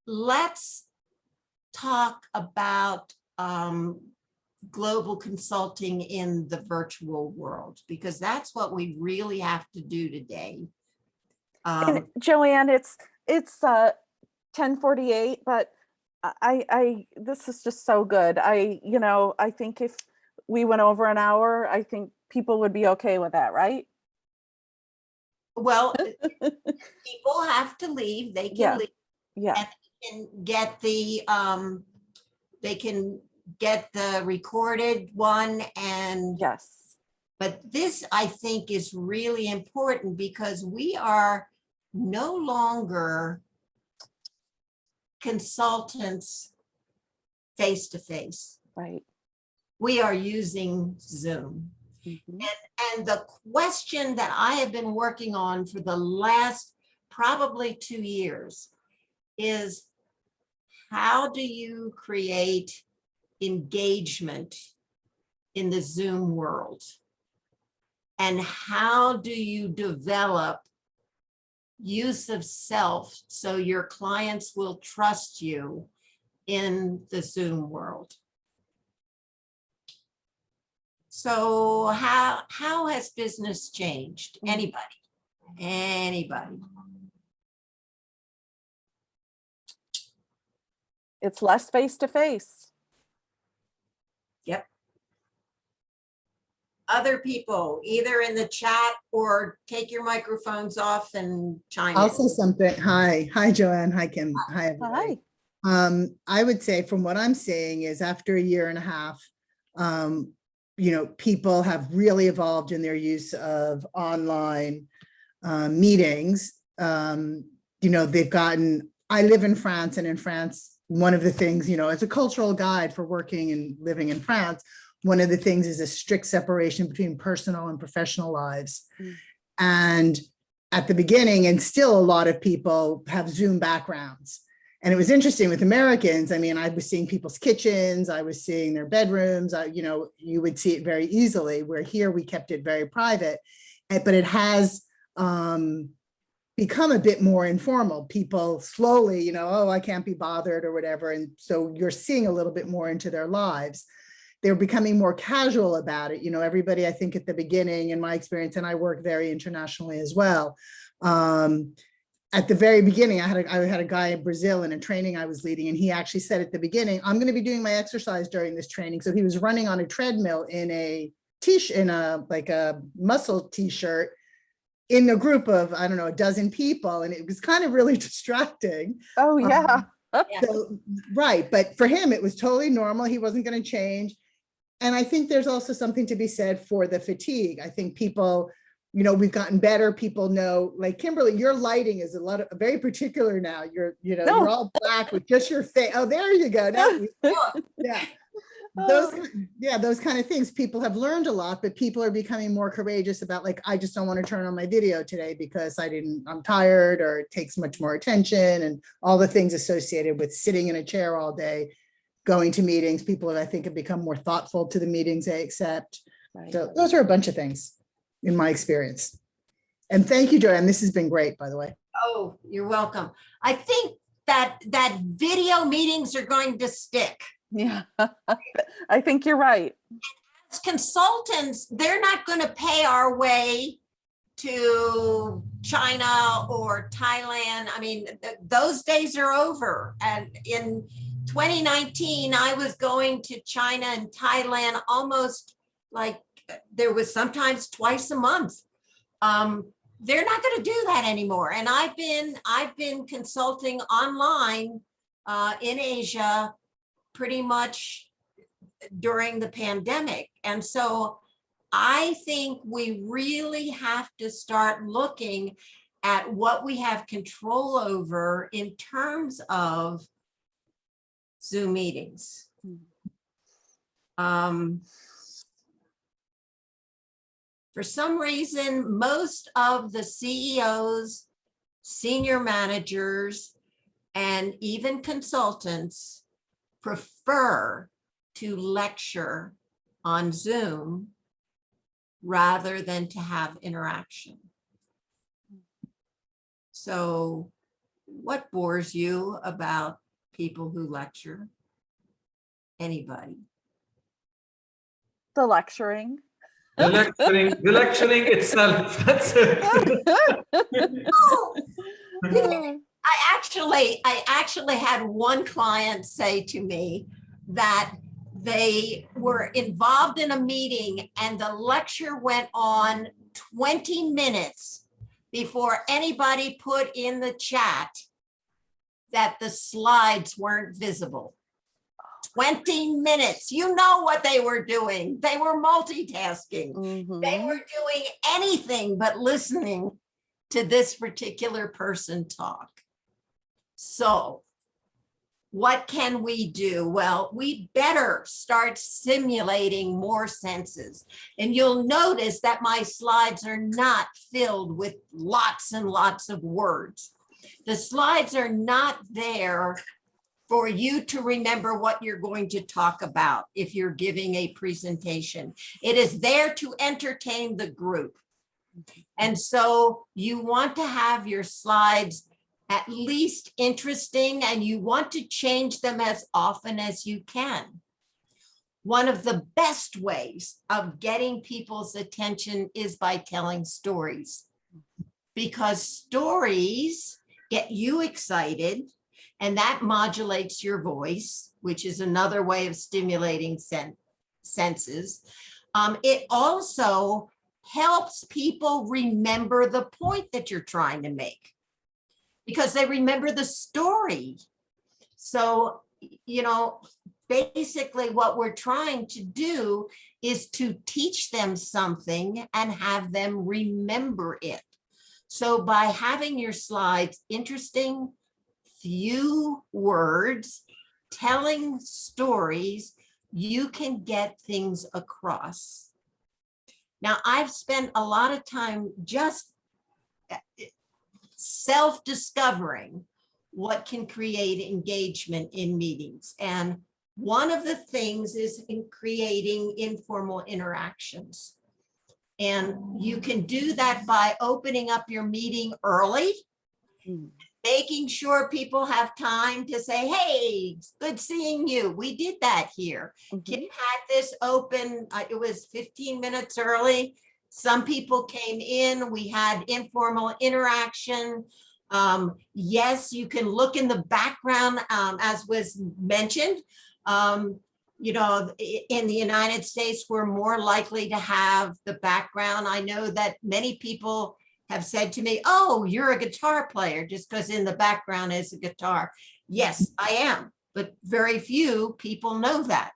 let's talk about global consulting in the virtual world, because that's what we really have to do today. And Joanne, it's 10:48, but I this is just so good. I think if we went over an hour, I think people would be okay with that, right? Well, people have to leave. They can leave. Yeah. And they can get the recorded one. And yes. But this, I think, is really important because we are no longer consultants face to face. Right. We are using Zoom. Mm-hmm. And the question that I have been working on for the last probably 2 years is, how do you create engagement in the Zoom world? And how do you develop use of self so your clients will trust you in the Zoom world? So how has business changed? Anybody? It's less face to face. Yep. other people, either in the chat or take your microphones off and chime I'll in. say something. Hi, Joanne. Hi, Kim. Hi, everybody. Hi. I would say from what I'm seeing is after a year and a half, people have really evolved in their use of online meetings. They've gotten, I live in France, and in France, one of the things, as a cultural guide for working and living in France, one of the things is a strict separation between personal and professional lives. And at the beginning, and still a lot of people have Zoom backgrounds. And it was interesting with Americans. I mean, I was seeing people's kitchens, I was seeing their bedrooms, you would see it very easily, where here we kept it very private, but it has become a bit more informal. People slowly, oh, I can't be bothered or whatever. And so you're seeing a little bit more into their lives. They're becoming more casual about it. Everybody, I think at the beginning, in my experience, and I work very internationally as well. At the very beginning, I had a guy in Brazil in a training I was leading, and he actually said at the beginning, I'm going to be doing my exercise during this training. So he was running on a treadmill in a t-shirt, in a muscle t-shirt, in a group of, I don't know, a dozen people. And it was kind of really distracting. Oh, yeah. So, right. But for him, it was totally normal. He wasn't going to change. And I think there's also something to be said for the fatigue. I think people, we've gotten better. People know, like Kimberley, your lighting is very particular now. You're all black with just your face. Oh, there you go. Now, yeah. Those kind of things. People have learned a lot, but people are becoming more courageous about, like, I just don't want to turn on my video today because I'm tired, or it takes much more attention, and all the things associated with sitting in a chair all day, going to meetings. People have, I think, have become more thoughtful to the meetings they accept. Right. So those are a bunch of things in my experience. And thank you, Joanne. This has been great, by the way. Oh, you're welcome. I think that video meetings are going to stick. Yeah, I think you're right. As consultants, they're not going to pay our way to China or Thailand. I mean, those days are over. And in 2019, I was going to China and Thailand almost like there was sometimes twice a month. They're not going to do that anymore. And I've been consulting online in Asia pretty much during the pandemic. And so I think we really have to start looking at what we have control over in terms of Zoom meetings. For some reason, most of the CEOs, senior managers, and even consultants prefer to lecture on Zoom rather than to have interaction. So what bores you about people who lecture? Anybody? The lecturing. The lecturing itself. That's it. I actually had one client say to me that they were involved in a meeting and the lecture went on 20 minutes before anybody put in the chat that the slides weren't visible. 20 minutes. You know what they were doing. They were multitasking. Mm-hmm. They were doing anything but listening to this particular person talk. So what can we do? Well, we better start simulating more senses. And you'll notice that my slides are not filled with lots and lots of words. The slides are not there for you to remember what you're going to talk about if you're giving a presentation. It is there to entertain the group. And so you want to have your slides at least interesting, and you want to change them as often as you can. One of the best ways of getting people's attention is by telling stories, because stories get you excited, and that modulates your voice, which is another way of stimulating senses. It also helps people remember the point that you're trying to make because they remember the story. So, you know, basically what we're trying to do is to teach them something and have them remember it. So by having your slides interesting, few words, telling stories, you can get things across. Now, I've spent a lot of time just self-discovering what can create engagement in meetings. And one of the things is in creating informal interactions. And you can do that by opening up your meeting early, making sure people have time to say, hey, it's good seeing you. We did that here. Kim had this open, it was 15 minutes early. Some people came in, we had informal interaction. Yes, you can look in the background, as was mentioned. You know, in the United States, we're more likely to have the background. I know that many people have said to me, oh, you're a guitar player just because in the background is a guitar. Yes, I am, but very few people know that.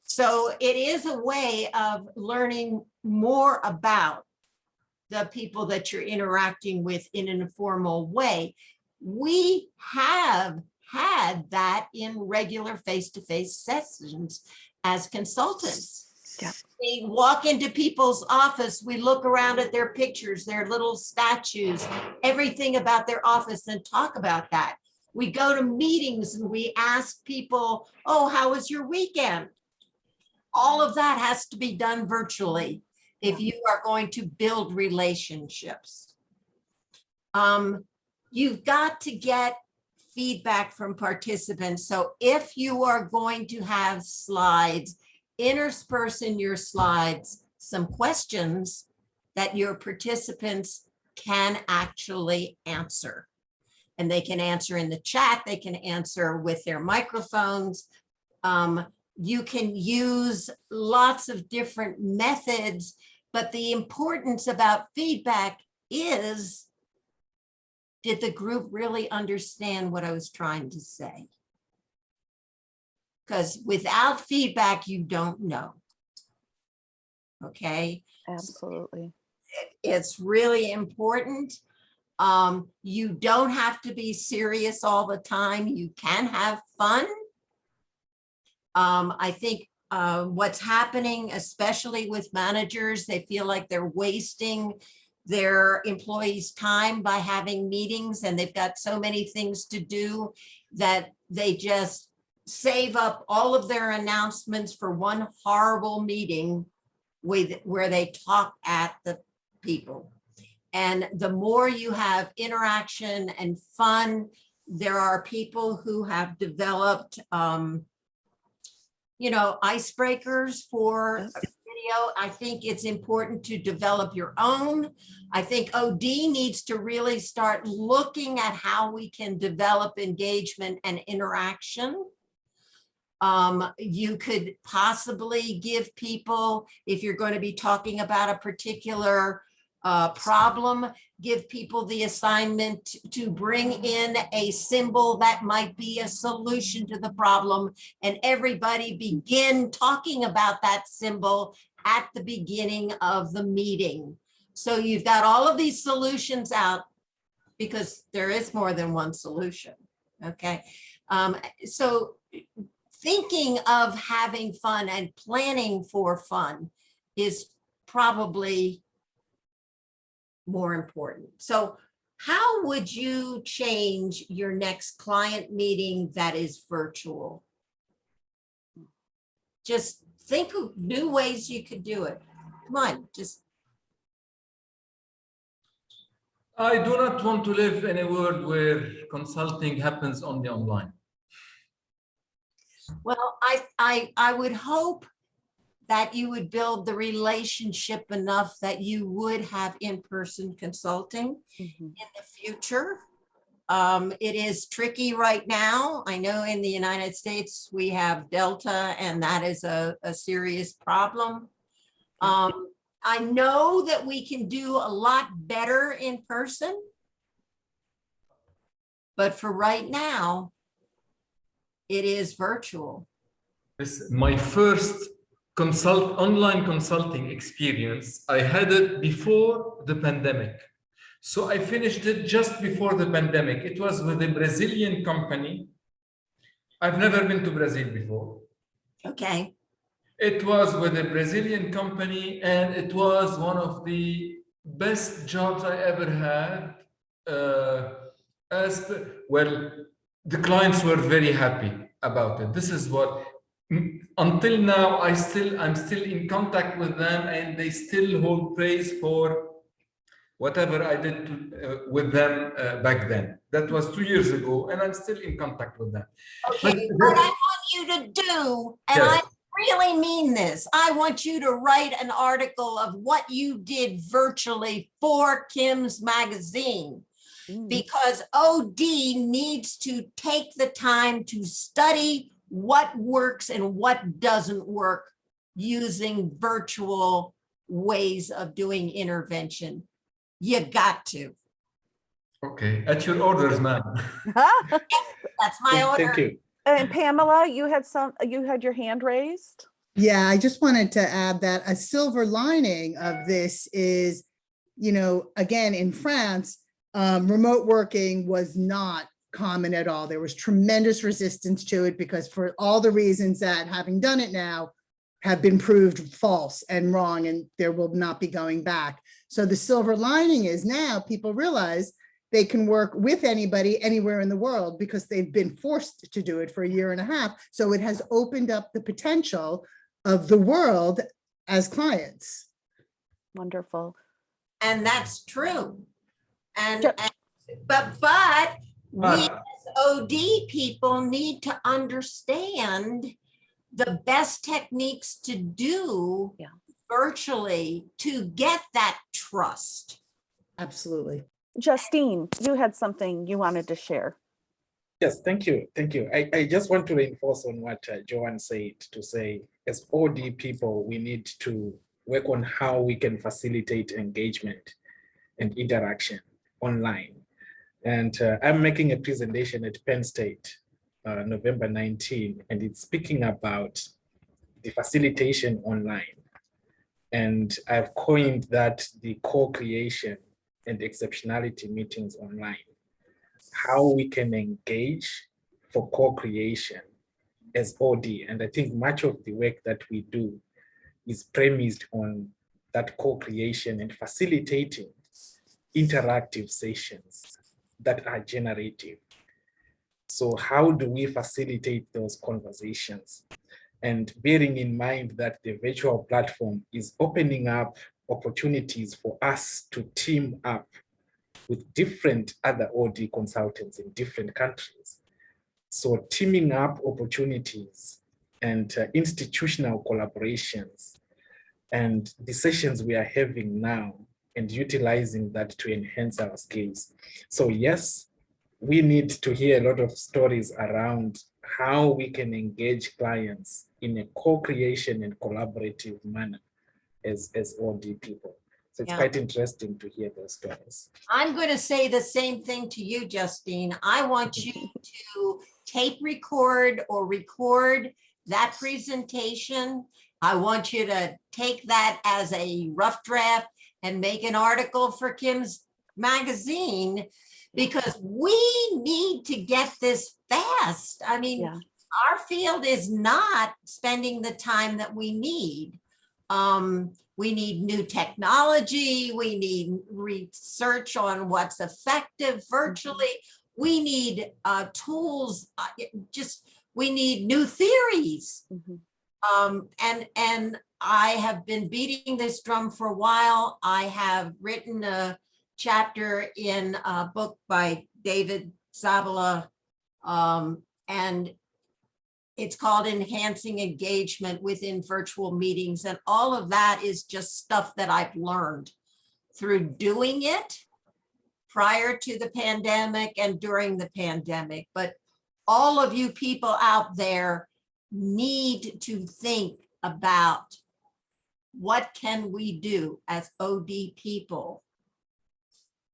So it is a way of learning more about the people that you're interacting with in an informal way. We have had that in regular face-to-face sessions as consultants. Yeah. We walk into people's office, we look around at their pictures, their little statues, everything about their office and talk about that. We go to meetings and we ask people, oh, how was your weekend? All of that has to be done virtually if you are going to build relationships. You've got to get feedback from participants. So if you are going to have slides, intersperse in your slides some questions that your participants can actually answer. And they can answer in the chat, they can answer with their microphones. You can use lots of different methods, but the importance about feedback is, did the group really understand what I was trying to say? Because without feedback, you don't know. Okay. Absolutely. It's really important. You don't have to be serious all the time. You can have fun. I think what's happening, especially with managers, they feel like they're wasting their employees' time by having meetings, and they've got so many things to do that they just save up all of their announcements for one horrible meeting where they talk at the people. And the more you have interaction and fun, there are people who have developed you know, icebreakers for video. I think it's important to develop your own. I think OD needs to really start looking at how we can develop engagement and interaction. You could possibly give people, if you're going to be talking about a particular problem, give people the assignment to bring in a symbol that might be a solution to the problem, and everybody begin talking about that symbol at the beginning of the meeting. So you've got all of these solutions out, because there is more than one solution. Okay. So thinking of having fun and planning for fun is probably more important. So how would you change your next client meeting that is virtual? Just think of new ways you could do it. Come on, just. I do not want to live in a world where consulting happens only online. Well, I would hope that you would build the relationship enough that you would have in-person consulting in the future. It is tricky right now. I know in the United States we have Delta, and that is a serious problem. I know that we can do a lot better in person, but for right now, it is virtual. My first online consulting experience, I had it before the pandemic. So I finished it just before the pandemic. It was with a Brazilian company. I've never been to Brazil before. Okay. It was with a Brazilian company, and it was one of the best jobs I ever had. Well, the clients were very happy about it. This is what, until now, I'm still in contact with them, and they still hold praise for whatever I did with them back then. That was 2 years ago, and I'm still in contact with them. Okay, what I want you to do, and Yes. I really mean this, I want you to write an article of what you did virtually for Kim's magazine, because OD needs to take the time to study what works and what doesn't work using virtual ways of doing intervention. You got to. Okay, at your orders, ma'am. That's my order. Thank you. And Pamela, you had your hand raised? Yeah, I just wanted to add that a silver lining of this is, again, in France, remote working was not common at all. There was tremendous resistance to it because for all the reasons that, having done it now, have been proved false and wrong, and there will not be going back. So the silver lining is now people realize they can work with anybody anywhere in the world because they've been forced to do it for a year and a half. So it has opened up the potential of the world as clients. Wonderful. And that's true. And, Sure. but we as OD people need to understand the best techniques to do virtually to get that trust. Absolutely. Justine, you had something you wanted to share. Yes, thank you. Thank you. I just want to reinforce on what Joanne said, to say, as OD people, we need to work on how we can facilitate engagement and interaction online. And I'm making a presentation at Penn State, November 19, and it's speaking about the facilitation online. And I've coined that the co-creation and exceptionality meetings online. How we can engage for co-creation as OD. And I think much of the work that we do is premised on that co-creation and facilitating interactive sessions that are generative. So how do we facilitate those conversations? And bearing in mind that the virtual platform is opening up opportunities for us to team up with different other OD consultants in different countries. So teaming up opportunities and institutional collaborations and the sessions we are having now and utilizing that to enhance our skills. So yes, we need to hear a lot of stories around how we can engage clients in a co-creation and collaborative manner as OD people. So it's quite interesting to hear those stories. I'm going to say the same thing to you, Justine. I want you to tape record or record that presentation. I want you to take that as a rough draft and make an article for Kim's magazine, because we need to get this fast. I mean, our field is not spending the time that we need. We need new technology. We need research on what's effective virtually. We need tools. We need new theories. And I have been beating this drum for a while. I have written a chapter in a book by David Zabala, and it's called Enhancing Engagement Within Virtual Meetings. And all of that is just stuff that I've learned through doing it prior to the pandemic and during the pandemic. But all of you people out there need to think about what can we do as OD people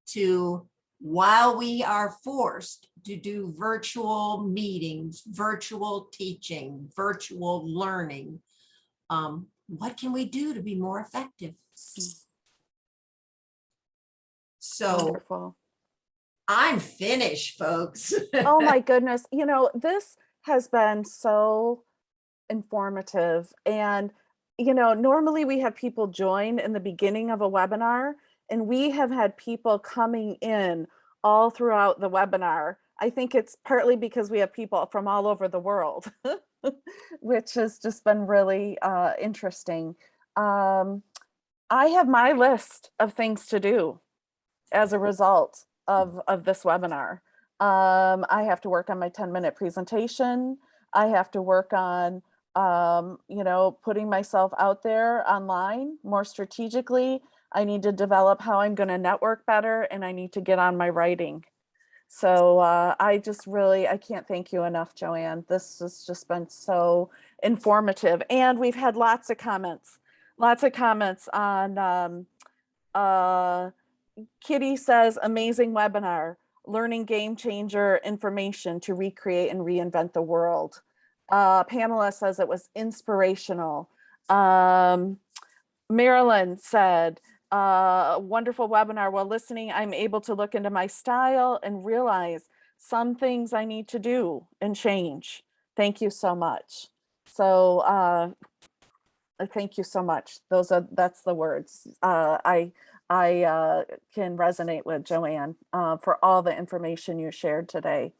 to, while we are forced to do virtual meetings, virtual teaching, virtual learning, what can we do to be more effective? So Wonderful. I'm finished, folks. Oh my goodness. You know, this has been so informative. And, you know, normally we have people join in the beginning of a webinar, and we have had people coming in all throughout the webinar. I think it's partly because we have people from all over the world, which has just been really interesting. I have my list of things to do as a result of this webinar. I have to work on my 10-minute presentation. I have to work on, you know, putting myself out there online more strategically. I need to develop how I'm going to network better, and I need to get on my writing. So I just really, I can't thank you enough, Joanne. This has just been so informative. And we've had lots of comments on, Kitty says, amazing webinar, learning game changer information to recreate and reinvent the world. Pamela says it was inspirational. Marilyn said, wonderful webinar. While listening, I'm able to look into my style and realize some things I need to do and change. Thank you so much. So thank you so much. That's the words. I can resonate with Joanne for all the information you shared today.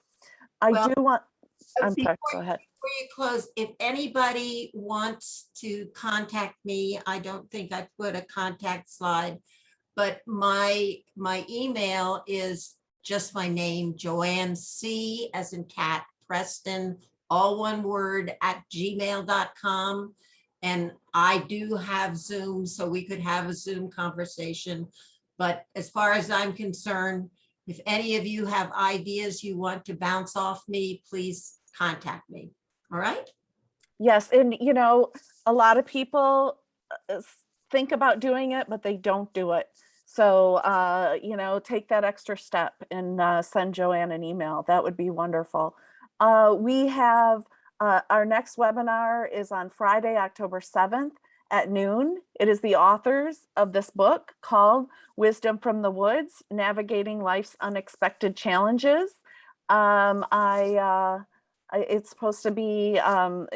I'm sorry, go ahead. Before you close, if anybody wants to contact me, I don't think I put a contact slide, but my email is just my name, Joanne C as in cat, Preston, all one word, @gmail.com. And I do have Zoom, so we could have a Zoom conversation. But as far as I'm concerned, if any of you have ideas you want to bounce off me, please contact me. All right. Yes. And, you know, a lot of people think about doing it, but they don't do it. So, you know, take that extra step and send Joanne an email. That would be wonderful. We have our next webinar is on Friday, October 7th at noon. It is the authors of this book called Wisdom from the Woods, Navigating Life's Unexpected Challenges. It's supposed to be a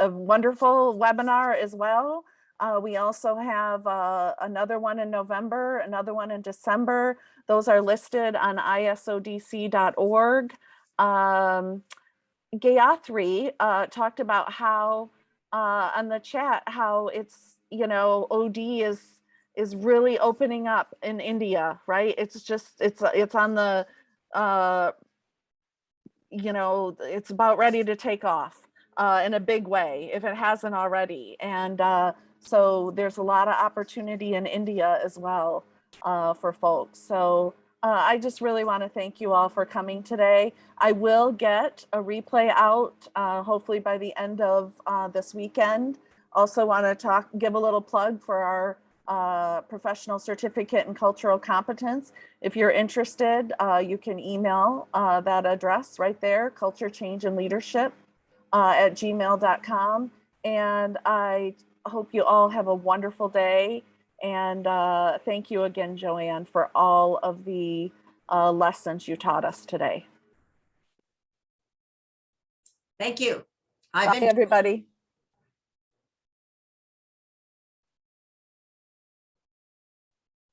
wonderful webinar as well. We also have another one in November, another one in December. Those are listed on isodc.org. Gayatri talked about how on the chat, how it's, you know, OD is really opening up in India, right? It's just, it's on the, you know, it's about ready to take off in a big way, if it hasn't already. And so there's a lot of opportunity in India as well for folks. So I just really want to thank you all for coming today. I will get a replay out hopefully by the end of this weekend. Also want to give a little plug for our professional certificate in cultural competence. If you're interested, you can email that address right there, culture, change, and leadership @gmail.com. And I hope you all have a wonderful day. And thank you again, Joanne, for all of the lessons you taught us today. Thank you. Bye, everybody.